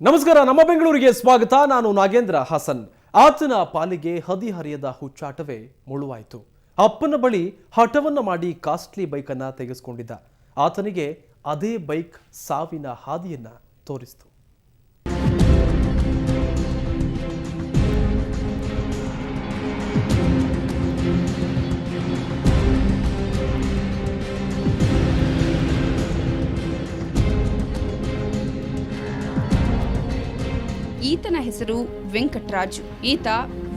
ನಮಸ್ಕಾರ, ನಮ್ಮ ಬೆಂಗಳೂರಿಗೆ ಸ್ವಾಗತ. ನಾನು ನಾಗೇಂದ್ರ ಹಾಸನ್. ಆತನ ಪಾಲಿಗೆ ಹದಿಹರಿಯದ ಹುಚ್ಚಾಟವೇ ಮುಳುವಾಯಿತು. ಅಪ್ಪನ ಬಳಿ ಹಠವನ್ನ ಮಾಡಿ ಕಾಸ್ಟ್ಲಿ ಬೈಕ್ ಅನ್ನ ತೆಗೆಸಿಕೊಂಡಿದ್ದ ಆತನಿಗೆ ಅದೇ ಬೈಕ್ ಸಾವಿನ ಹಾದಿಯನ್ನ ತೋರಿಸಿತು. ಈತನ ಹೆಸರು ವೆಂಕಟರಾಜು. ಈತ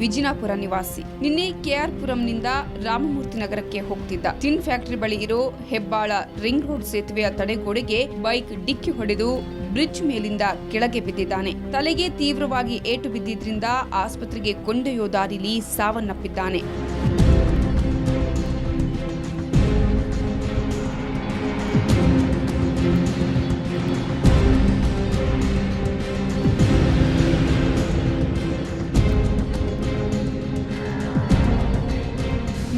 ವಿಜಿನಾಪುರ ನಿವಾಸಿ. ನಿನ್ನೆ ಕೆಆರ್ಪುರಂನಿಂದ ರಾಮಮೂರ್ತಿ ನಗರಕ್ಕೆ ಹೋಗ್ತಿದ್ದ. ಟಿನ್ ಫ್ಯಾಕ್ಟರಿ ಬಳಿ ಇರೋ ಹೆಬ್ಬಾಳ ರಿಂಗ್ ರೋಡ್ ಸೇತುವೆಯ ತಡೆಗೋಡೆಗೆ ಬೈಕ್ ಡಿಕ್ಕಿ ಹೊಡೆದು ಬ್ರಿಡ್ಜ್ ಮೇಲಿಂದ ಕೆಳಗೆ ಬಿದ್ದಿದ್ದಾನೆ. ತಲೆಗೆ ತೀವ್ರವಾಗಿ ಏಟು ಬಿದ್ದಿದ್ರಿಂದ ಆಸ್ಪತ್ರೆಗೆ ಕೊಂಡೊಯ್ಯೋ ದಾರಿಲಿ ಸಾವನ್ನಪ್ಪಿದ್ದಾನೆ.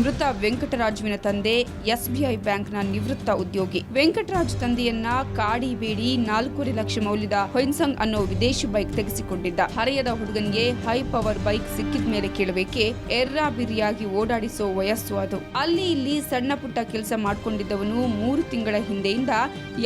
ಮೃತ ವೆಂಕಟರಾಜುವಿನ ತಂದೆ ಎಸ್ಬಿಐ ಬ್ಯಾಂಕ್ನ ನಿವೃತ್ತ ಉದ್ಯೋಗಿ. ವೆಂಕಟರಾಜ್ ತಂದೆಯನ್ನ ಕಾಡಿಬೇಡಿ 4.5 ಲಕ್ಷ ಮೌಲ್ಯದ ಹೊಯ್ಸಂಗ್ ಅನ್ನೋ ವಿದೇಶಿ ಬೈಕ್ ತೆಗೆಸಿಕೊಂಡಿದ್ದ. ಹರೆಯದ ಹುಡುಗನಿಗೆ ಹೈ ಪವರ್ ಬೈಕ್ ಸಿಕ್ಕಿದ ಮೇಲೆ ಕೇಳಬೇಕೆ ಎರ್ರಾಬಿರಿಯಾಗಿ ಓಡಾಡಿಸೋ ವಯಸ್ಸು ಅದು. ಅಲ್ಲಿ ಇಲ್ಲಿ ಸಣ್ಣ ಪುಟ್ಟ ಕೆಲಸ ಮಾಡ್ಕೊಂಡಿದ್ದವನು 3 ತಿಂಗಳ ಹಿಂದೆಯಿಂದ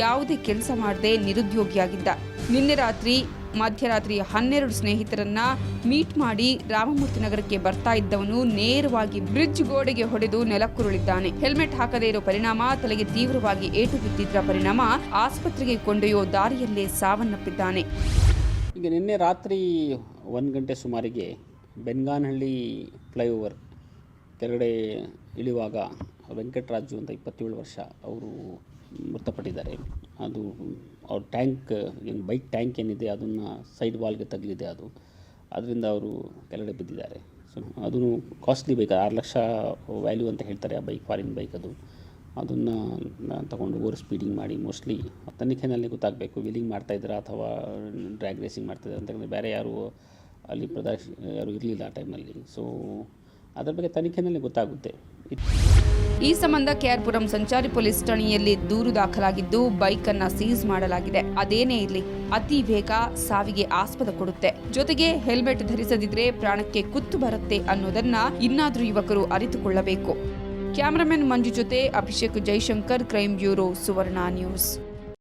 ಯಾವುದೇ ಕೆಲಸ ಮಾಡದೆ ನಿರುದ್ಯೋಗಿಯಾಗಿದ್ದ. ನಿನ್ನೆ ರಾತ್ರಿ ಮಧ್ಯರಾತ್ರಿ 12 ಸ್ನೇಹಿತರನ್ನ ಮೀಟ್ ಮಾಡಿ ರಾಮಮೂರ್ತಿ ನಗರಕ್ಕೆ ಬರ್ತಾ ಇದ್ದವನು ನೇರವಾಗಿ ಬ್ರಿಡ್ಜ್ ಗೋಡೆಗೆ ಹೊಡೆದು ನೆಲಕ್ಕುರುಳಿದ್ದಾನೆ. ಹೆಲ್ಮೆಟ್ ಹಾಕದೇ ಇರೋ ಪರಿಣಾಮ ತಲೆಗೆ ತೀವ್ರವಾಗಿ ಏಟು ಬಿದ್ದಿದ್ದ ಪರಿಣಾಮ ಆಸ್ಪತ್ರೆಗೆ ಕೊಂಡೊಯ್ಯೋ ದಾರಿಯಲ್ಲೇ ಸಾವನ್ನಪ್ಪಿದ್ದಾನೆ. ಈಗ ನಿನ್ನೆ ರಾತ್ರಿ 1 ಗಂಟೆ ಸುಮಾರಿಗೆ ಬೆನ್ಗಾನಹಳ್ಳಿ ಫ್ಲೈಓವರ್ ಕೆಳಗಡೆ ಇಳಿಯುವಾಗ ವೆಂಕಟರಾಜು ಅಂತ 27 ವರ್ಷ ಅವರು ಮೃತಪಟ್ಟಿದ್ದಾರೆ. ಅದು ಅವ್ರ ಟ್ಯಾಂಕ್ ಏನು ಬೈಕ್ ಟ್ಯಾಂಕ್ ಏನಿದೆ ಅದನ್ನು ಸೈಡ್ ವಾಲ್ಗೆ ತಗಲಿದೆ. ಅದರಿಂದ ಅವರು ಕೆಳಗಡೆ ಬಿದ್ದಿದ್ದಾರೆ. ಸೊ ಅದು ಕಾಸ್ಟ್ಲಿ ಬೈಕ್, 6 ಲಕ್ಷ ವ್ಯಾಲ್ಯೂ ಅಂತ ಹೇಳ್ತಾರೆ ಆ ಬೈಕ್, ಫಾರಿನ್ ಬೈಕ್ ಅದು. ಅದನ್ನು ತಗೊಂಡು ಓವರ್ ಸ್ಪೀಡಿಂಗ್ ಮಾಡಿ ಮೋಸ್ಟ್ಲಿ ತನಿಖೆಯಲ್ಲಿ ಗೊತ್ತಾಗಬೇಕು ವೀಲಿಂಗ್ ಮಾಡ್ತಾಯಿದ್ದೀರಾ ಅಥವಾ ಡ್ರ್ಯಾಗ್ ರೇಸಿಂಗ್ ಮಾಡ್ತಾಯಿದ್ದಾರೆ ಅಂತಂದರೆ ಬೇರೆ ಯಾರು ಅಲ್ಲಿ ಯಾರು ಇರಲಿಲ್ಲ ಆ ಟೈಮಲ್ಲಿ. ಸೊ ಅದರ ಬಗ್ಗೆ ತನಿಖೆಯಲ್ಲಿ ಗೊತ್ತಾಗುತ್ತೆ. ಈ ಸಂಬಂಧ ಕೆಆರ್ಪುರಂ ಸಂಚಾರಿ ಪೊಲೀಸ್ ಠಾಣೆಯಲ್ಲಿ ದೂರು ದಾಖಲಾಗಿದ್ದು ಬೈಕ್ ಅನ್ನ ಸೀಸ್ ಮಾಡಲಾಗಿದೆ. ಅದೇನೇ ಇರಲಿ, ಅತಿ ವೇಗ ಸಾವಿಗೆ ಆಸ್ಪದ ಕೊಡುತ್ತೆ. ಜೊತೆಗೆ ಹೆಲ್ಮೆಟ್ ಧರಿಸದಿದ್ರೆ ಪ್ರಾಣಕ್ಕೆ ಕುತ್ತು ಬರುತ್ತೆ ಅನ್ನೋದನ್ನ ಇನ್ನಾದ್ರೂ ಯುವಕರು ಅರಿತುಕೊಳ್ಳಬೇಕು. ಕ್ಯಾಮರಾಮನ್ ಮಂಜು ಜೊತೆ ಅಭಿಷೇಕ್ ಜೈಶಂಕರ್, ಕ್ರೈಮ್ ಬ್ಯೂರೋ, ಸುವರ್ಣ ನ್ಯೂಸ್.